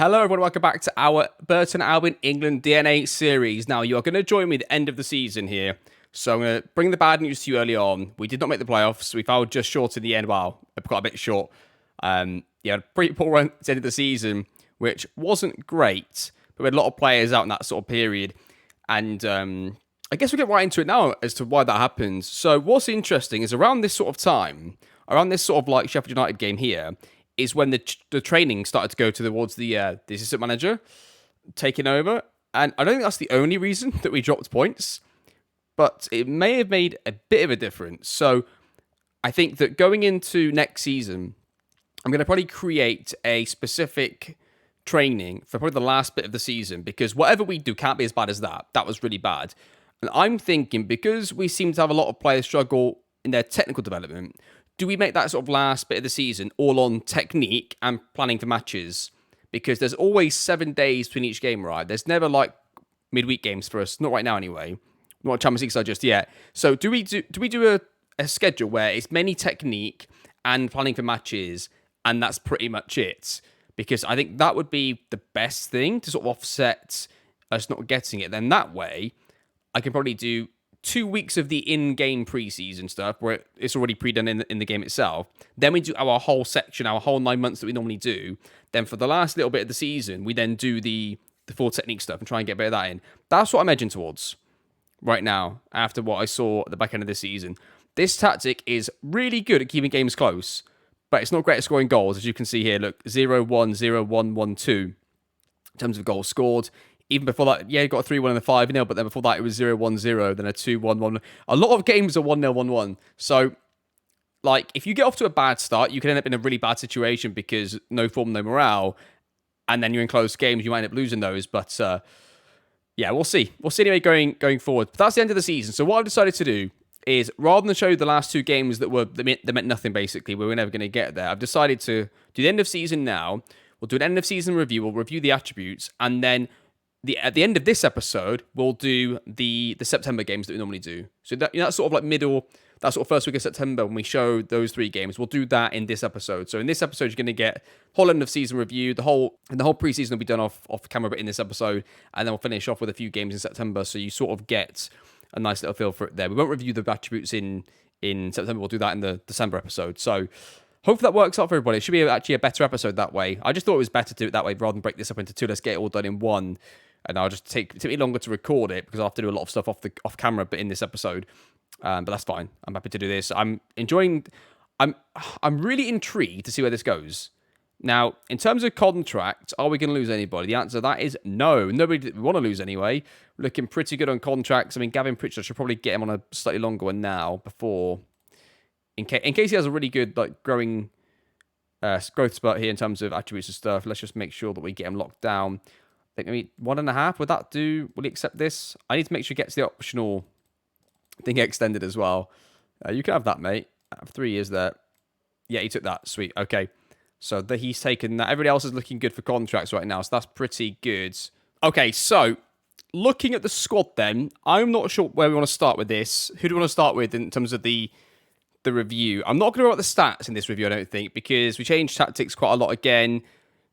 Hello, everyone. Welcome back to our Burton Albion England DNA series. Now, you are going to join me at the end of the season here. So I'm going to bring the bad news to you early on. We did not make the playoffs. We fell just short in the end. Well, it got a bit short. Yeah, pretty poor run at the end of the season, which wasn't great. But we had a lot of players out in that sort of period. And I guess we'll get right into it now as to why that happens. So what's interesting is around this sort of time, around this sort of like Sheffield United game here, is when the training started to go towards the assistant manager taking over. And I don't think that's the only reason that we dropped points, but it may have made a bit of a difference. So I think that going into next season, I'm going to probably create a specific training for probably the last bit of the season, because whatever we do can't be as bad as that. That was really bad. And I'm thinking, because we seem to have a lot of players struggle in their technical development, do we make that sort of last bit of the season all on technique and planning for matches? Because there's always 7 days between each game, right? There's never like midweek games for us, not right now anyway. Not Champions League side just yet. So do we do a schedule where it's mainly technique and planning for matches, and that's pretty much it? Because I think that would be the best thing to sort of offset us not getting it. Then that way, I can probably do 2 weeks of the in-game preseason stuff where it's already pre-done in the game itself. Then we do our whole section, our whole 9 months that we normally do. Then for the last little bit of the season, we then do the full technique stuff and try and get a bit of that in. That's what I'm edging towards right now after what I saw at the back end of the season. This tactic is really good at keeping games close, but it's not great at scoring goals. As you can see here, look, 0-1, 0-1, 1-2 in terms of goals scored. Even before that, yeah, you got a 3-1 and a 5-0, but then before that, it was 0-1-0, then a 2-1-1. A lot of games are 1-0, 1-1. So, like, if you get off to a bad start, you can end up in a really bad situation because no form, no morale, and then you're in close games, you might end up losing those. But, yeah, we'll see. We'll see anyway going forward. But that's the end of the season. So what I've decided to do is, rather than show you the last 2 games that meant nothing, basically, we were never going to get there, I've decided to do the end of season now. We'll do an end of season review. We'll review the attributes, and then at the end of this episode, we'll do the September games that we normally do. So that's sort of like that sort of first week of September when we show those 3 games. We'll do that in this episode. So in this episode, you're going to get whole end of season review. The whole preseason will be done off camera, but in this episode, and then we'll finish off with a few games in September. So you sort of get a nice little feel for it there. We won't review the attributes in September. We'll do that in the December episode. So hopefully that works out for everybody. It should be actually a better episode that way. I just thought it was better to do it that way rather than break this up into 2. Let's get it all done in one. And I'll just take me longer to record it because I'll have to do a lot of stuff off camera, but in this episode. But that's fine. I'm happy to do this. I'm really intrigued to see where this goes. Now, in terms of contract, are we going to lose anybody? The answer to that is no. Nobody we want to lose anyway. We're looking pretty good on contracts. I mean, Gavin Pritchard should probably get him on a slightly longer one now before, in case he has a really good like growth spurt here in terms of attributes and stuff. Let's just make sure that we get him locked down. I think maybe 1.5. Would that do? Will he accept this? I need to make sure he gets the optional thing extended as well. You can have that, mate. I have 3 years there. Yeah, he took that. Sweet. Okay. So he's taken that. Everybody else is looking good for contracts right now, so that's pretty good. Okay, so looking at the squad then, I'm not sure where we want to start with this. Who do we want to start with in terms of the review? I'm not going to write the stats in this review, I don't think, because we changed tactics quite a lot again.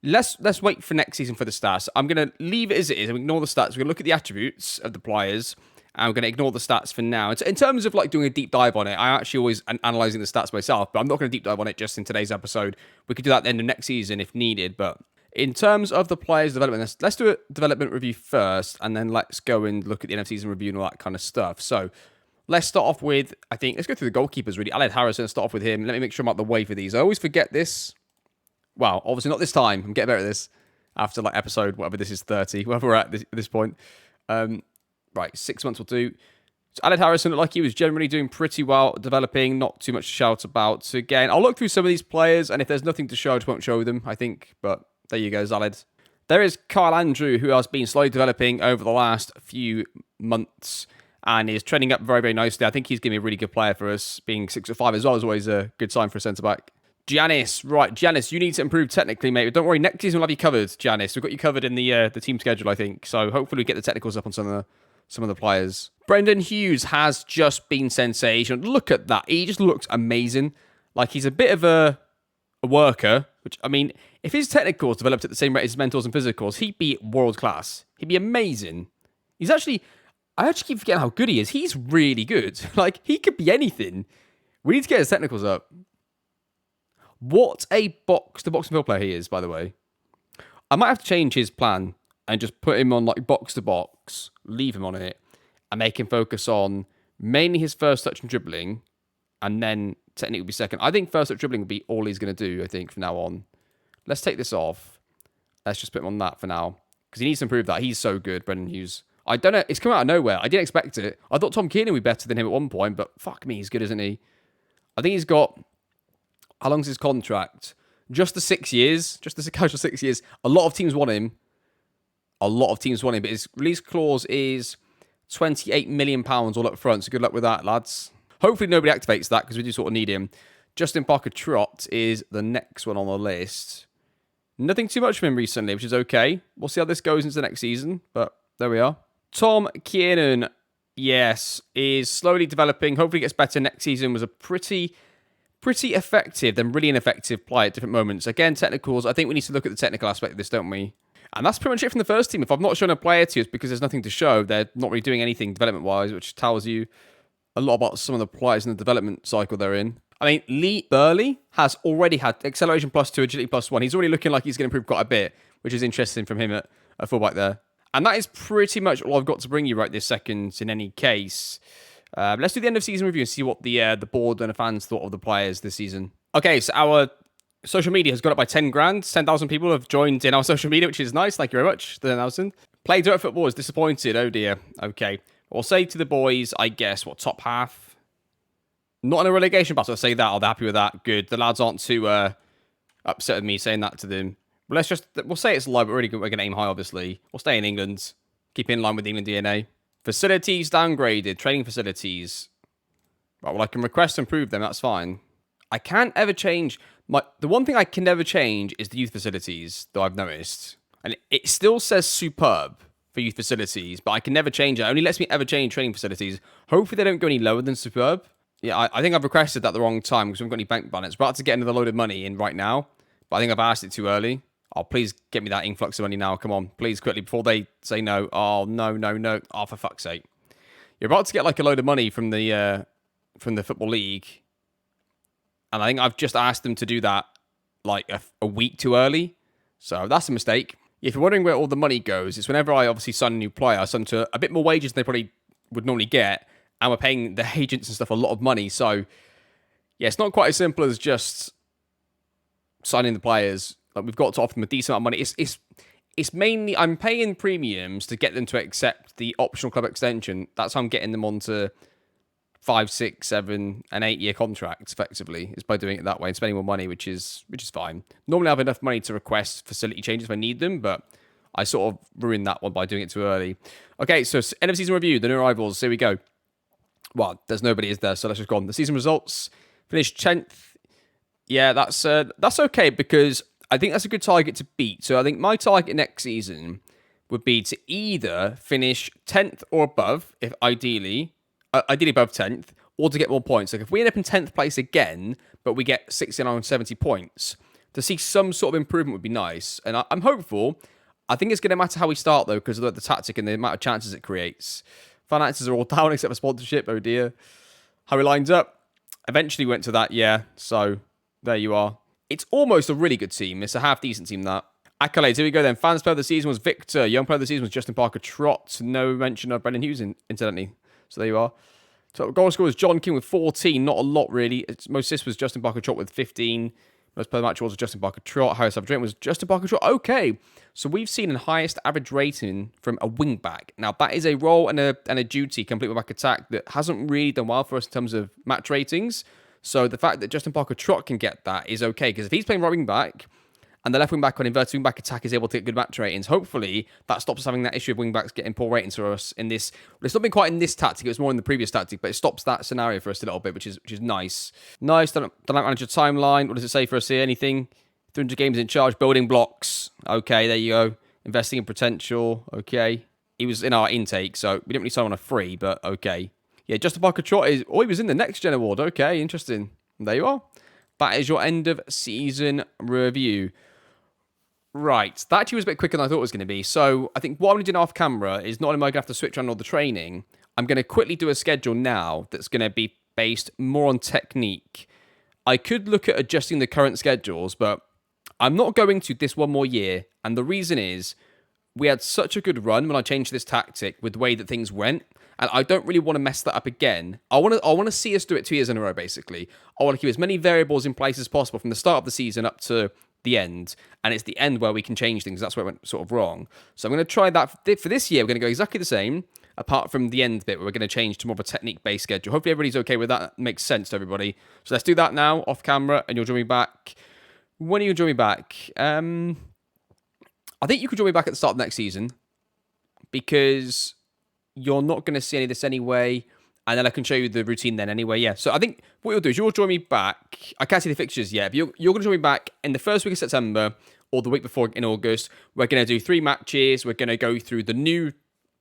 Let's wait for next season for the stats. I'm going to leave it as it is and ignore the stats. We're going to look at the attributes of the players, and we're going to ignore the stats for now. In terms of like doing a deep dive on it, I actually always analysing the stats myself, but I'm not going to deep dive on it just in today's episode. We could do that at the end of next season if needed. But in terms of the players' development, let's do a development review first, and then let's go and look at the end of season review and all that kind of stuff. So let's start off with, let's go through the goalkeepers really. Aled Harrison, start off with him. Let me make sure I'm out the way for these. I always forget this. Well, obviously not this time. I'm getting better at this after like episode, whatever this is, 30, wherever we're at this point. Right, 6 months will do. So Aled Harrison looked like he was generally doing pretty well, developing, not too much to shout about. So again, I'll look through some of these players, and if there's nothing to show, I just won't show them, I think. But there you go, Aled. There is Kyle Andrew, who has been slowly developing over the last few months and is trending up very, very nicely. I think he's going to be a really good player for us. Being 6'5" as well is always a good sign for a centre-back. Giannis, right, Giannis, you need to improve technically, mate. But don't worry, next season we'll have you covered, Giannis. We've got you covered in the team schedule, I think. So hopefully we get the technicals up on some of the players. Brendan Hughes has just been sensational. Look at that. He just looks amazing. Like he's a bit of a a worker, which, I mean, if his technicals developed at the same rate as his mentals and physicals, he'd be world class. He'd be amazing. He's actually, I actually keep forgetting how good he is. He's really good. Like, he could be anything. We need to get his technicals up. What a box-to-box midfield player he is, by the way. I might have to change his plan and just put him on, like, box-to-box, leave him on it, and make him focus on mainly his first touch and dribbling, and then technique will be second. I think first touch dribbling will be all he's going to do, I think, from now on. Let's take this off. Let's just put him on that for now, because he needs to improve that. He's so good, Brendan Hughes. I don't know. It's come out of nowhere. I didn't expect it. I thought Tom Kiernan would be better than him at one point, but fuck me, he's good, isn't he? I think he's got... How long's his contract? Just the 6 years. Just the casual 6 years. A lot of teams want him. But his release clause is £28 million all up front, so good luck with that, lads. Hopefully nobody activates that, because we do sort of need him. Justin Parker-Trott is the next one on the list. Nothing too much from him recently, which is okay. We'll see how this goes into the next season, but there we are. Tom Kiernan, yes, is slowly developing. Hopefully gets better next season. Was a pretty effective, then really ineffective player at different moments. Again, technicals. I think we need to look at the technical aspect of this, don't we? And that's pretty much it from the first team. If I've not shown a player to you, it's because there's nothing to show. They're not really doing anything development-wise, which tells you a lot about some of the players in the development cycle they're in. I mean, Lee Burley has already had acceleration +2, agility +1. He's already looking like he's going to improve quite a bit, which is interesting from him at fullback there. And that is pretty much all I've got to bring you right this second in any case. Let's do the end of season review and see what the board and the fans thought of the players this season. Okay, so our social media has gone up by 10 grand. 10,000 people have joined in our social media, which is nice. Thank you very much, 10,000. Played direct football is disappointed. Oh dear. Okay. I'll say to the boys, I guess, what, top half? Not in a relegation battle, I'll say that. I'll be happy with that. Good. The lads aren't too upset with me saying that to them. But we'll say it's low, but we're going to aim high, obviously. We'll stay in England. Keep in line with the England DNA. Facilities downgraded. Training facilities. Right, well, I can request to improve them. That's fine. I can't ever change... The one thing I can never change is the youth facilities, though I've noticed. And it still says superb for youth facilities, but I can never change it. It only lets me ever change training facilities. Hopefully they don't go any lower than superb. Yeah, I think I've requested that the wrong time because we haven't got any bank balance. We're about to get another load of money in right now, but I think I've asked it too early. Oh, please get me that influx of money now. Come on, please, quickly, before they say no. Oh, no. Oh, for fuck's sake. You're about to get like a load of money from the Football League, and I think I've just asked them to do that like a week too early. So that's a mistake. If you're wondering where all the money goes, it's whenever I obviously sign a new player, I sign to a bit more wages than they probably would normally get, and we're paying the agents and stuff a lot of money. So, yeah, it's not quite as simple as just signing the players. Like, we've got to offer them a decent amount of money. It's mainly, I'm paying premiums to get them to accept the optional club extension. That's how I'm getting them onto 5, 6, 7, and 8 year contracts, effectively, is by doing it that way and spending more money, which is fine. Normally I have enough money to request facility changes if I need them, but I sort of ruined that one by doing it too early. Okay, so end of season review, the new arrivals, here we go. Well, there's nobody, is there? So let's just go on. The season results, finished 10th. Yeah, that's okay, because I think that's a good target to beat. So I think my target next season would be to either finish 10th or above, if ideally above 10th, or to get more points. Like if we end up in 10th place again, but we get 69 or 70 points, to see some sort of improvement would be nice. And I'm hopeful. I think it's going to matter how we start, though, because of the tactic and the amount of chances it creates. Finances are all down except for sponsorship. Oh, dear. How he lines up. Eventually went to that, yeah. So there you are. It's almost a really good team. It's a half-decent team, that. Accolades. Here we go, then. Fans player of the season was Victor. Young player of the season was Justin Parker-Trott. No mention of Brendan Hughes, incidentally. So there you are. Top goal scorer was John King with 14. Not a lot, really. Most assists was Justin Parker-Trott with 15. Most player of the match was Justin Parker-Trott. Highest average rating was Justin Parker-Trott. Okay. So we've seen the highest average rating from a wing-back. Now, that is a role and a duty, complete with back attack, that hasn't really done well for us in terms of match ratings. So the fact that Justin Parker-Trott can get that is okay, because if he's playing right wing-back, and the left wing-back on inverted wing-back attack is able to get good match ratings, hopefully that stops us having that issue of wing-backs getting poor ratings for us in this. Well, it's not been quite in this tactic, it was more in the previous tactic, but it stops that scenario for us a little bit, which is nice. Nice, dynamic manager timeline. What does it say for us here? Anything? 300 games in charge, building blocks. Okay, there you go. Investing in potential. Okay. He was in our intake, so we didn't really sign on a free, but okay. Yeah, Justin Parker-Trott is... Oh, he was in the Next Gen Award. Okay, interesting. There you are. that is your end of season review. Right, that actually was a bit quicker than I thought it was going to be. So I think what I'm going to do off camera is not only am I going to have to switch on all the training, I'm going to quickly do a schedule now that's going to be based more on technique. I could look at adjusting the current schedules, but I'm not going to this one more year. And the reason is we had such a good run when I changed this tactic with the way that things went. And I don't really want to mess that up again. I want to see us do it 2 years in a row, basically. I want to keep as many variables in place as possible from the start of the season up to the end. And it's the end where we can change things. That's where it went sort of wrong. So I'm going to try that for this year. We're going to go exactly the same, apart from the end bit where we're going to change to more of a technique-based schedule. Hopefully everybody's okay with that. That makes sense to everybody. So let's do that now, off camera, and you'll join me back. When are you join me back? I think you could join me back at the start of next season, because you're not going to see any of this anyway, and then I can show you the routine then anyway. Yeah, so I think what you'll do is you'll join me back. I can't see the fixtures yet, but you're going to join me back in the first week of September or the week before in August. We're going to do 3 matches. We're going to go through the new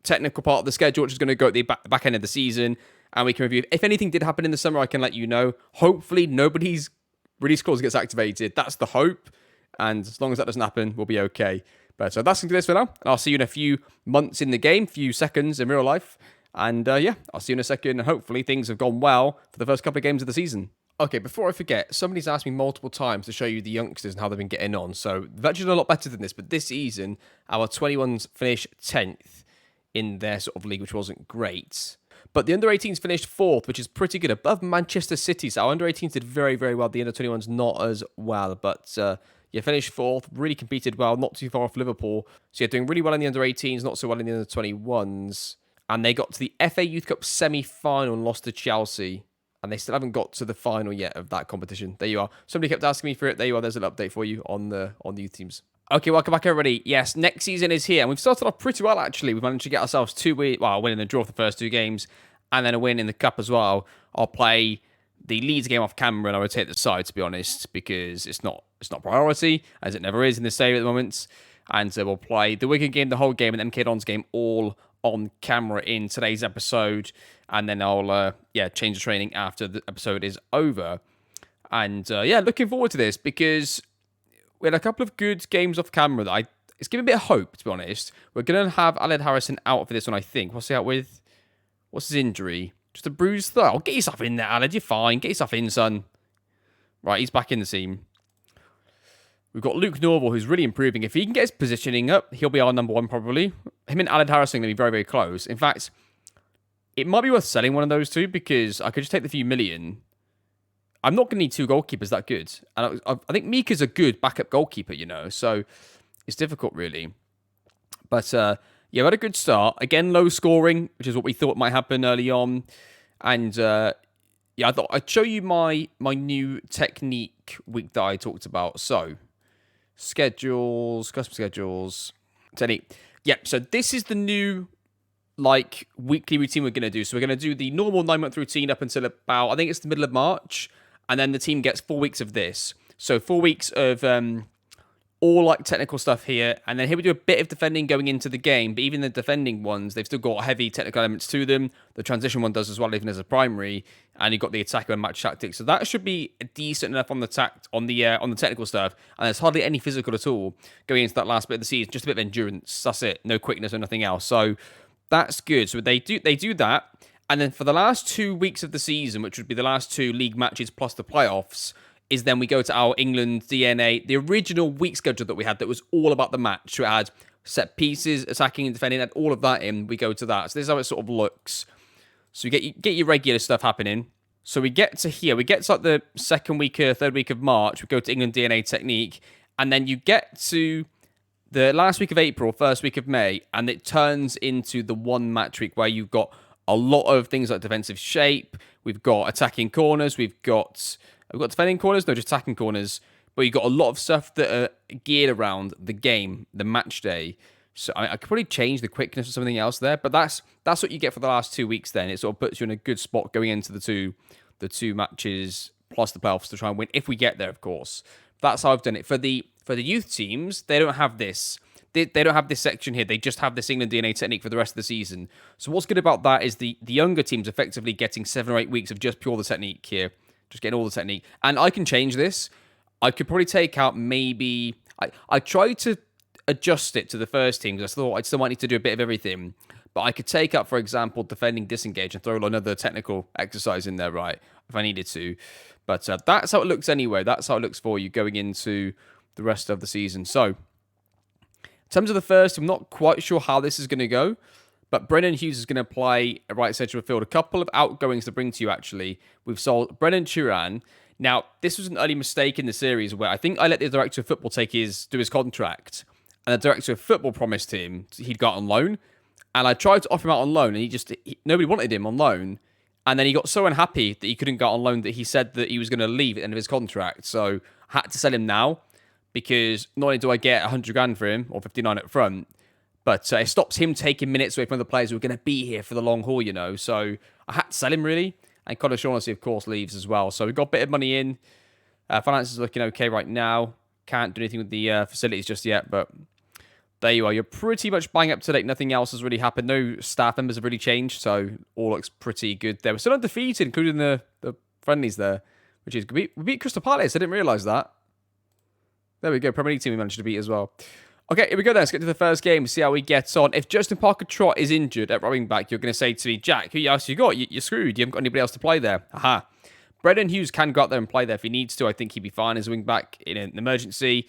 technical part of the schedule, which is going to go at the back end of the season, and we can review. If anything did happen in the summer, I can let you know. Hopefully nobody's release clause gets activated. That's the hope, and as long as that doesn't happen, we'll be okay. But so that's going to do this for now. And I'll see you in a few months in the game, few seconds in real life. And yeah, I'll see you in a second. And hopefully things have gone well for the first couple of games of the season. Okay, before I forget, somebody's asked me multiple times to show you the youngsters and how they've been getting on. So they've actually done a lot better than this. But this season, our 21s finished 10th in their sort of league, which wasn't great. But the under-18s finished 4th, which is pretty good, above Manchester City. So our under-18s did very, very well. The under-21s not as well, but yeah, finished 4th, really competed well, not too far off Liverpool. So yeah, doing really well in the under-18s, not so well in the under-21s. And they got to the FA Youth Cup semi-final and lost to Chelsea. And they still haven't got to the final yet of that competition. There you are. Somebody kept asking me for it. There you are. There's an update for you on the youth teams. Okay, welcome back, everybody. Yes, next season is here. And we've started off pretty well, actually. We've managed to get ourselves a win in the draw for the first 2 games, and then a win in the cup as well. I'll play the Leeds game off camera and I would take the side, to be honest, because it's not priority, as it never is in this stadium at the moment. And we'll play the Wigan game, the whole game, and MK Dons game all on camera in today's episode. And then I'll change the training after the episode is over. And yeah, looking forward to this, because we had a couple of good games off camera that it's giving a bit of hope, to be honest. We're going to have Aled Harrison out for this one, I think. What's he out with? What's his injury? Just a bruised thigh. Get yourself in there, Aled. You're fine. Get yourself in, son. Right, he's back in the team. We've got Luke Norval, who's really improving. If he can get his positioning up, he'll be our number 1 probably. Him and Aled Harrison are going to be very, very close. In fact, it might be worth selling one of those two, because I could just take the few million. I'm not going to need 2 goalkeepers that good. And I think Mika's a good backup goalkeeper, so it's difficult, really. But yeah, we had a good start. Again, low scoring, which is what we thought might happen early on. And yeah, I thought I'd show you my new technique week that I talked about. So, schedules, custom schedules, technique. Yep, so this is the new weekly routine we're going to do. So we're going to do the normal 9-month routine up until about, I think it's the middle of March. And then the team gets 4 weeks of this. So 4 weeks of all technical stuff here, and then here we do a bit of defending going into the game, but even the defending ones, they've still got heavy technical elements to them. The transition one does as well, even as a primary, and you've got the attack and match tactics. So that should be decent enough on the technical stuff, and there's hardly any physical at all going into that last bit of the season. Just a bit of endurance. That's it. No quickness or nothing else. So that's good. So they do that, and then for the last 2 weeks of the season, which would be the last 2 league matches plus the playoffs, is then we go to our England DNA, the original week schedule that we had that was all about the match. So it had set pieces, attacking and defending, had all of that in. We go to that. So this is how it sort of looks. So you get your regular stuff happening. So we get to here. We get to the second week or third week of March. We go to England DNA technique. And then you get to the last week of April, first week of May, and it turns into the 1 match week where you've got a lot of things like defensive shape. We've got attacking corners. We've got defending corners, no, just attacking corners. But you've got a lot of stuff that are geared around the game, the match day. So I could probably change the quickness or something else there, but that's what you get for the last 2 weeks. Then it sort of puts you in a good spot going into the two matches plus the playoffs to try and win if we get there, of course. That's how I've done it for the youth teams. They don't have this. They don't have this section here. They just have this England DNA technique for the rest of the season. So what's good about that is the younger teams effectively getting 7 or 8 weeks of just pure the technique here. Just getting all the technique. And I can change this. I could probably take out maybe... I tried to adjust it to the first team because I thought I still might need to do a bit of everything. But I could take out, for example, defending disengage and throw another technical exercise in there, right? If I needed to. But that's how it looks anyway. That's how it looks for you going into the rest of the season. So, in terms of the first, I'm not quite sure how this is going to go. But Brennan Hughes is going to play a right centre of the field. A couple of outgoings to bring to you, actually. We've sold Brennan Turan. Now, this was an early mistake in the series where I think I let the director of football do his contract. And the director of football promised him he'd got on loan. And I tried to offer him out on loan, and nobody wanted him on loan. And then he got so unhappy that he couldn't go on loan that he said that he was going to leave at the end of his contract. So I had to sell him now because not only do I get 100 grand for him, or 59 up front, but it stops him taking minutes away from the players who are going to be here for the long haul, you know. So I had to sell him, really. And Connor Shaughnessy, of course, leaves as well. So we've got a bit of money in. Finances are looking okay right now. Can't do anything with the facilities just yet, but there you are. You're pretty much bang up to date. Nothing else has really happened. No staff members have really changed, so all looks pretty good there. We're still undefeated, including the friendlies there, which is good. We beat Crystal Palace. I didn't realise that. There we go. Premier League team we managed to beat as well. Okay, here we go then. Let's get to the first game, see how we get on. If Justin Parker-Trott is injured at running back, you're going to say to me, Jack, who else you got? You're screwed. You haven't got anybody else to play there. Aha. Brendan Hughes can go out there and play there if he needs to. I think he'd be fine as a wing back in an emergency.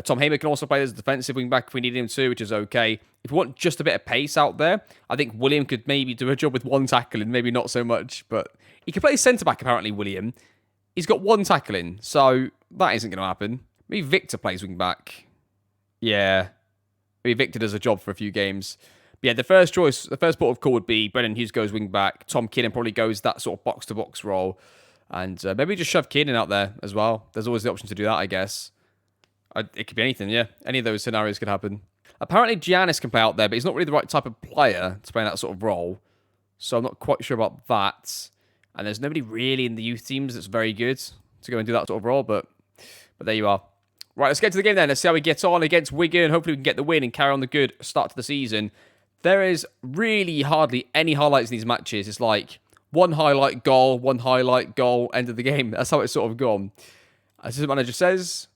Tom Hamer can also play as a defensive wing back if we need him to, which is okay. If we want just a bit of pace out there, I think William could maybe do a job with one tackling, maybe not so much, but he can play centre-back apparently, William. He's got one tackling, so that isn't going to happen. Maybe Victor plays wing back. Yeah. Maybe Victor does a job for a few games. But yeah, the first port of call would be Brendan Hughes goes wing back. Tom Kiernan probably goes that sort of box-to-box role. And maybe just shove Kiernan out there as well. There's always the option to do that, I guess. It could be anything, yeah. Any of those scenarios could happen. Apparently, Giannis can play out there, but he's not really the right type of player to play in that sort of role. So I'm not quite sure about that. And there's nobody really in the youth teams that's very good to go and do that sort of role, but there you are. Right, let's get to the game then. Let's see how we get on against Wigan. Hopefully we can get the win and carry on the good start to the season. There is really hardly any highlights in these matches. It's like one highlight goal, end of the game. That's how it's sort of gone. As the manager says,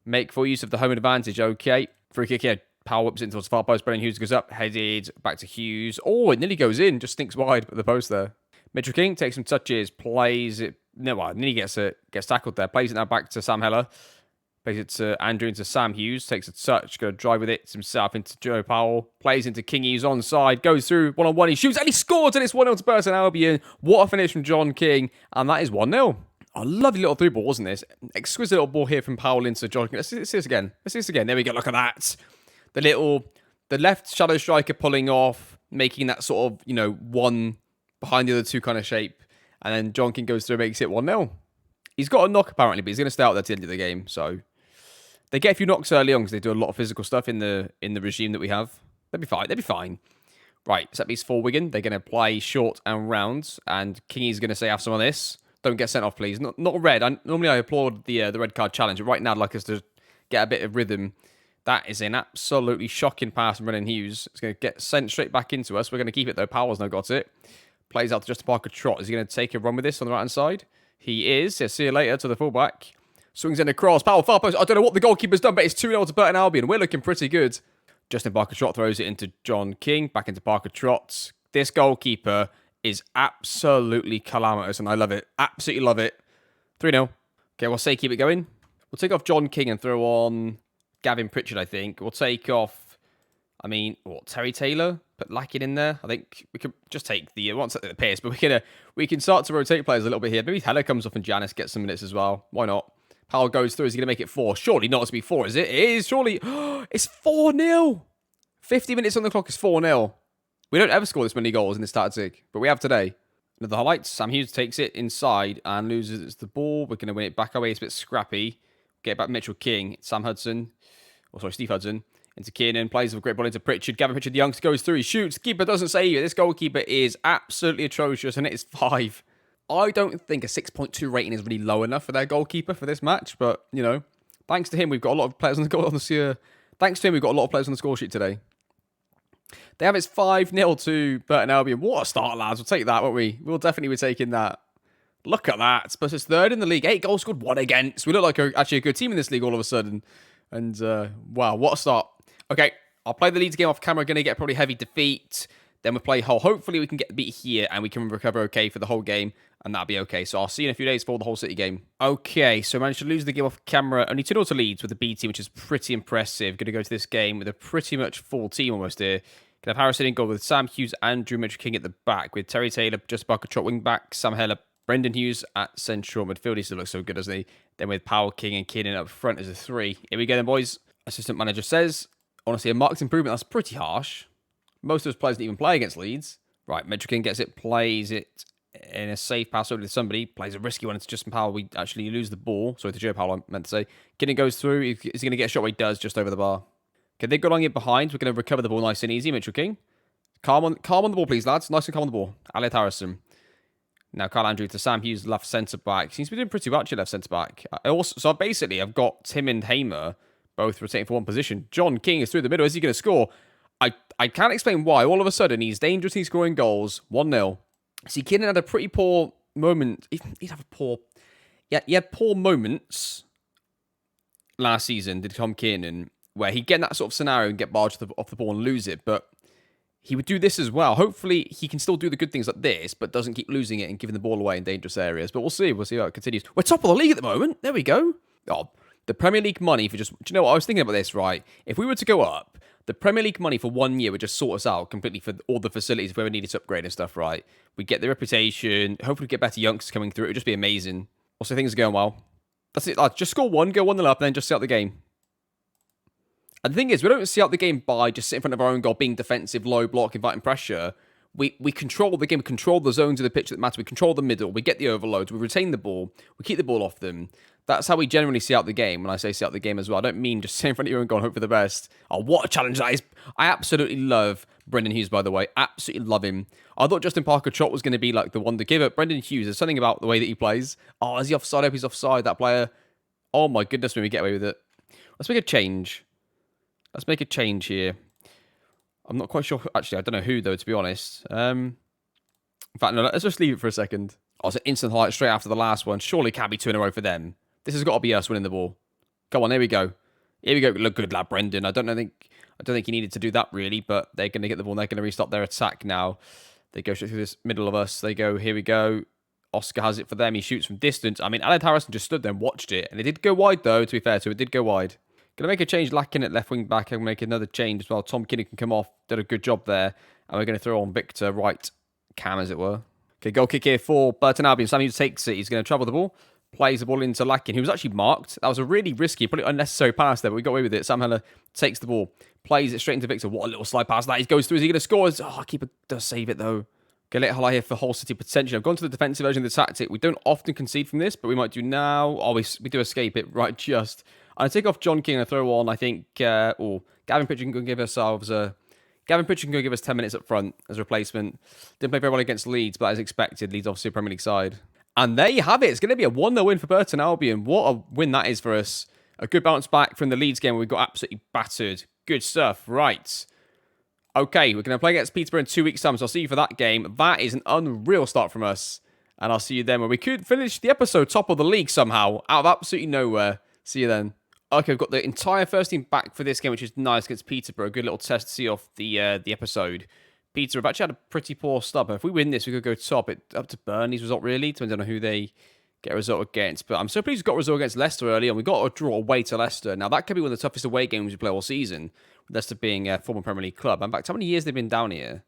make full use of the home advantage. Okay, free kick here. Power whips it towards the far post. Brennan Hughes goes up, headed back to Hughes. Oh, it nearly goes in. Just stinks wide at the post there. Mitchell King takes some touches, plays it. No, well, nearly gets tackled there. Plays it now back to Sam Heller. Plays it to Andrew into Sam Hughes. Takes a touch. Going to drive with it himself into Joe Powell. Plays into King. He's onside. Goes through one-on-one. He shoots and he scores. And it's 1-0 to Burton Albion. What a finish from John King. And that is 1-0. A lovely little through ball, wasn't this? Exquisite little ball here from Powell into John King. Let's see this again. There we go. Look at that. The left shadow striker pulling off. Making that sort of, one behind the other two kind of shape. And then John King goes through and makes it 1-0. He's got a knock apparently, but he's going to stay out there to the end of the game. So they get a few knocks early on because they do a lot of physical stuff in the regime that we have. They'll be fine. Right, set piece for Wigan. They're going to play short and rounds, and Kingy's going to say, have some of this. Don't get sent off, please. Not red. Normally I applaud the red card challenge, but right now I'd like us to get a bit of rhythm. That is an absolutely shocking pass from Brennan Hughes. It's going to get sent straight back into us. We're going to keep it though. Powell's now got it. Plays out to Justin Parker-Trott. Is he going to take a run with this on the right-hand side? He is. Yeah, see you later to the fullback. Swings in across. Powell, far post. I don't know what the goalkeeper's done, but it's 2-0 to Burton Albion. We're looking pretty good. Justin Parker-Trott throws it into John King. Back into Parker-Trott. This goalkeeper is absolutely calamitous, and I love it. Absolutely love it. 3-0. Okay, we'll say keep it going. We'll take off John King and throw on Gavin Pritchard, I think. We'll take off, Terry Taylor? Put Lackett in there. I think we could just take the pace, but we can start to rotate players a little bit here. Maybe Heller comes off and Giannis gets some minutes as well. Why not? Powell goes through. Is he going to make it 4? Surely not to be 4, is it? It is, surely. It's 4-0. 50 minutes on the clock is 4-0. We don't ever score this many goals in this tactic, but we have today. Another highlights. Sam Hughes takes it inside and loses the ball. We're going to win it back away. It's a bit scrappy. Get back Mitchell King. Steve Hudson. Into Kiernan, plays a great ball into Pritchard. Gavin Pritchard, the youngster, goes through. He shoots. Keeper doesn't save it. This goalkeeper is absolutely atrocious, and it is 5. I don't think a 6.2 rating is really low enough for their goalkeeper for this match, but, thanks to him, we've got a lot of players on the score sheet today. They have it's 5-0 to Burton Albion. What a start, lads. We'll take that, won't we? We'll definitely be taking that. Look at that. Spurs third in the league. 8 goals scored, 1 against. We look like actually a good team in this league all of a sudden. And, wow, what a start. Okay, I'll play the Leeds game off camera. Going to get probably heavy defeat. Then we'll play Hull. Hopefully we can get the beat here and we can recover okay for the whole game. And that'll be okay. So I'll see you in a few days for the Hull City game. Okay, so I managed to lose the game off camera. Only 2-0 to Leeds with the B team, which is pretty impressive. Going to go to this game with a pretty much full team almost here. Can have Harrison in goal with Sam Hughes and Drew Mitchell-King at the back with Terry Taylor, just Barker Trot wing back, Sam Heller, Brendan Hughes at central midfield. He still looks so good, doesn't he? Then with Powell, King and Keenan up front as a 3. Here we go then, boys. Assistant manager says, honestly, a marked improvement. That's pretty harsh. Most of those players didn't even play against Leeds. Right, Mitchell-King gets it, plays it in a safe pass over to somebody, plays a risky one. It's Justin Powell. We actually lose the ball. Sorry, to Joe Powell, I meant to say. Keenan goes through. He's going to get a shot where he does, just over the bar. Okay, they got on it behind. We're going to recover the ball nice and easy. Mitchell-King. Calm on the ball, please, lads. Nice and calm on the ball. Elliot Harrison. Now, Carl Andrew to Sam Hughes, left centre-back. Seems to be doing pretty well, actually, left centre-back. So basically, I've got Tim and Hamer both rotating for one position. John King is through the middle. Is he going to score? I can't explain why. All of a sudden, he's dangerously scoring goals. 1-0. See, Keenan had a pretty poor moment. He'd have a poor... Yeah, he had poor moments last season, did Tom Keenan, where he'd get in that sort of scenario and get barged off the ball and lose it, but he would do this as well. Hopefully, he can still do the good things like this, but doesn't keep losing it and giving the ball away in dangerous areas. But we'll see. We'll see how it continues. We're top of the league at the moment. There we go. Oh, the Premier League money for just... Do you know what? I was thinking about this, right? If we were to go up, the Premier League money for 1 year would just sort us out completely for all the facilities if we ever needed to upgrade and stuff, right? We get the reputation. Hopefully, get better youngsters coming through. It would just be amazing. Also, things are going well. That's it. Just score one, go 1-0 up, and then just see out the game. And the thing is, we don't see out the game by just sitting in front of our own goal, being defensive, low block, inviting pressure. We control the game, we control the zones of the pitch that matter, we control the middle, we get the overloads, we retain the ball, we keep the ball off them. That's how we generally see out the game. When I say see out the game as well, I don't mean just sit in front of your own goal and hope for the best. Oh, what a challenge that is. I absolutely love Brendan Hughes, by the way. Absolutely love him. I thought Justin Parker Trot was going to be like the one to give it. Brendan Hughes, there's something about the way that he plays. Oh, is he offside? I hope he's offside, that player. Oh my goodness, when we get away with it. Let's make a change. Let's make a change here. I'm not quite sure. Actually, I don't know who, though, to be honest. In fact, no, let's just leave it for a second. Oh, it's an instant highlight straight after the last one. Surely can't be 2 in a row for them. This has got to be us winning the ball. Come on, here we go. Here we go. Look good, lad, Brendan. I don't think he needed to do that, really, but they're going to get the ball. They're going to restart their attack now. They go straight through this middle of us. They go, here we go. Oscar has it for them. He shoots from distance. I mean, Aled Harrison just stood there and watched it. And it did go wide, though, to be fair. So it did go wide. Going to make a change, Lacking at left wing back. I'm going to make another change as well. Tom Kinney can come off. Did a good job there. And we're going to throw on Victor, right cam, as it were. Okay, goal kick here for Burton Albion. Sam Hughes takes it. He's going to travel the ball. Plays the ball into Lacking, who was actually marked. That was a really risky, probably unnecessary pass there, but we got away with it. Sam Heller takes the ball. Plays it straight into Victor. What a little slide pass that. He goes through. Is he going to score? Oh, keeper does save it, though. Okay, let highlight here for Hull City potentially. I've gone to the defensive version of the tactic. We don't often concede from this, but we might do now. Oh, we do escape it right just... I take off John King and I throw on, I think, Gavin Pritchard can give ourselves Gavin Pritchard can give us 10 minutes up front as a replacement. Didn't play very well against Leeds, but as expected, Leeds obviously a Premier League side. And there you have it. It's going to be a 1-0 win for Burton Albion. What a win that is for us. A good bounce back from the Leeds game where we got absolutely battered. Good stuff. Right. Okay, we're going to play against Peterborough in 2 weeks' time, so I'll see you for that game. That is an unreal start from us. And I'll see you then where we could finish the episode top of the league somehow, out of absolutely nowhere. See you then. Okay, we've got the entire first team back for this game, which is nice against Peterborough. A good little test to see off the episode. Peterborough have actually had a pretty poor start, but if we win this, we could go top. Up to Burnley's result, really. Depends on who they get a result against. But I'm so pleased we got a result against Leicester early, and we got a draw away to Leicester. Now, that could be one of the toughest away games we play all season, Leicester being a former Premier League club. In fact, how many years they've been down here?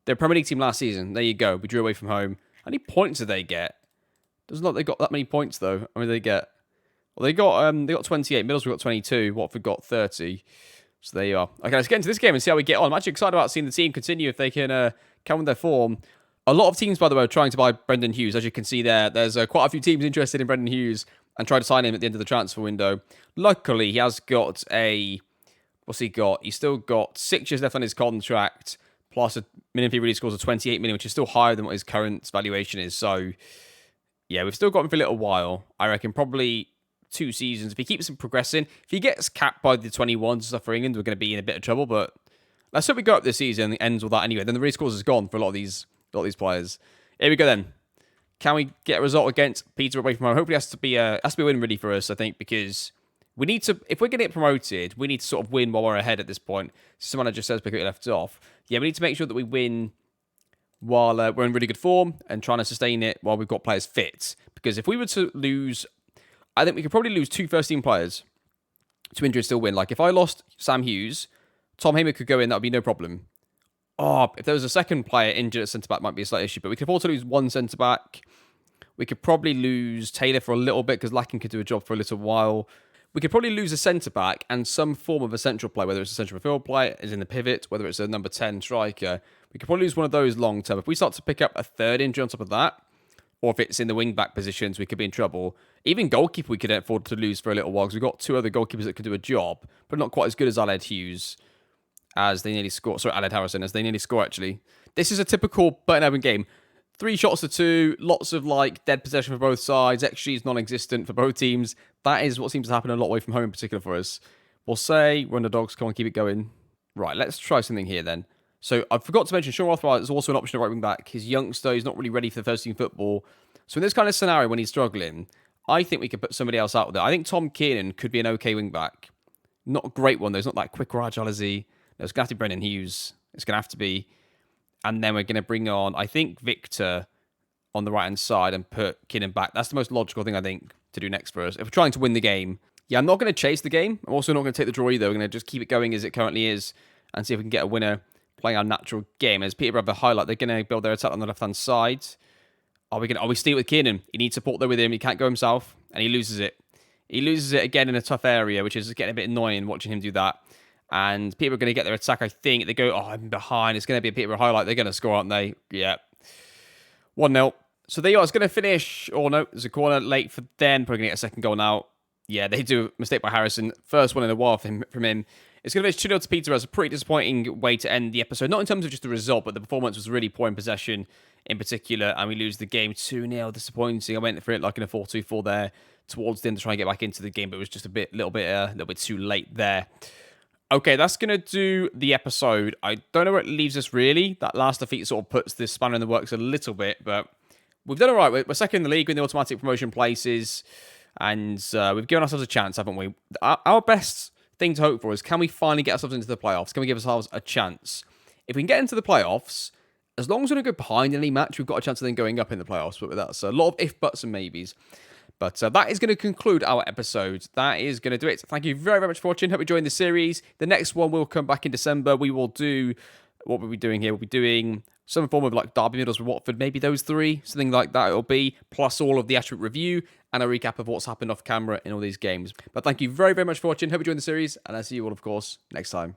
They're a Premier League team last season. There you go. We drew away from home. How many points did they get? Doesn't look like they got that many points, though. I mean, they get... Well, they got 28. Middlesbrough got 22. Watford got 30. So there you are. Okay, let's get into this game and see how we get on. I'm actually excited about seeing the team continue if they can come with their form. A lot of teams, by the way, are trying to buy Brendan Hughes. As you can see there, there's quite a few teams interested in Brendan Hughes and try to sign him at the end of the transfer window. Luckily, he has got a... What's he got? He's still got 6 years left on his contract, plus a minimum fee really scores of 28 million, which is still higher than what his current valuation is. So, yeah, we've still got him for a little while. I reckon probably 2 seasons. If he keeps progressing, if he gets capped by the 21s stuff for England, we're going to be in a bit of trouble. But let's hope we go up this season and it ends with that anyway. Then the race scores is gone for a lot of these players. Here we go then. Can we get a result against Peterborough away from home? Hopefully, it has to be a win really for us, I think, because we need to, if we're going to get promoted, we need to sort of win while we're ahead at this point. Someone just says pick it left off. Yeah, we need to make sure that we win while we're in really good form and trying to sustain it while we've got players fit. Because if we were to lose, I think we could probably lose 2 first-team players to injury and still win. Like, if I lost Sam Hughes, Tom Hamer could go in, that would be no problem. Oh, if there was a second player injured at centre-back, might be a slight issue. But we could afford to lose 1 centre-back. We could probably lose Taylor for a little bit because Lacking could do a job for a little while. We could probably lose a centre-back and some form of a central player, whether it's a central midfield player, is in the pivot, whether it's a number 10 striker. We could probably lose one of those long term. If we start to pick up a third injury on top of that, or if it's in the wing-back positions, we could be in trouble. Even goalkeeper we could afford to lose for a little while because we've got 2 other goalkeepers that could do a job, but not quite as good as Aled Hughes as they nearly score. Sorry, Aled Harrison, as they nearly score, actually. This is a typical Burton Albion game. 3 shots to 2, lots of dead possession for both sides. XG is non-existent for both teams. That is what seems to happen a lot away from home in particular for us. We'll say we're underdogs. Come on, keep it going. Right, let's try something here then. So I forgot to mention Sean Rothwell is also an option at right wing back. He's youngster. He's not really ready for the first team football. So in this kind of scenario when he's struggling, I think we could put somebody else out there. I think Tom Kiernan could be an okay wing back. Not a great one though. He's not that quick or agile as he. No, it's going to have to be Brendan Hughes. It's going to have to be. And then we're going to bring on, I think, Victor on the right-hand side and put Kiernan back. That's the most logical thing, I think, to do next for us. If we're trying to win the game. Yeah, I'm not going to chase the game. I'm also not going to take the draw either. We're going to just keep it going as it currently is and see if we can get a winner playing our natural game. As Peterborough have a highlight, they're going to build their attack on the left-hand side. Are we steal with Kiernan? He needs support there with him. He can't go himself, and he loses it. He loses it again in a tough area, which is getting a bit annoying watching him do that. And Peterborough are going to get their attack, I think. They go, I'm behind. It's going to be a Peterborough highlight. They're going to score, aren't they? Yeah. 1-0. So there you are. It's going to finish. Oh, no. There's a corner late for them. Probably going to get a second goal now. Yeah, they do a mistake by Harrison. First one in a while from him. It's going to finish 2-0 to Peterborough. It's a pretty disappointing way to end the episode. Not in terms of just the result, but the performance was really poor in possession in particular. And we lose the game 2-0. Disappointing. I went for it like in a 4-2-4 there towards the end to try and get back into the game, but it was just a little bit too late there. Okay, that's going to do the episode. I don't know where it leaves us, really. That last defeat sort of puts this spanner in the works a little bit, but we've done all right. We're second in the league in the automatic promotion places, and we've given ourselves a chance, haven't we? Our best thing to hope for is, can we finally get ourselves into the playoffs? Can we give ourselves a chance? If we can get into the playoffs, as long as we don't go behind in any match, we've got a chance of then going up in the playoffs, but that's a lot of if, buts, and maybes. But that is going to conclude our episode. That is going to do it. Thank you very, very much for watching. Hope you enjoyed the series. The next one will come back in December. We will do... What we'll be doing here? We'll be doing some form of Derby Middlesbrough Watford. Maybe those 3. Something like that it'll be. Plus all of the attribute review and a recap of what's happened off camera in all these games. But thank you very, very much for watching. Hope you enjoyed the series. And I'll see you all, of course, next time.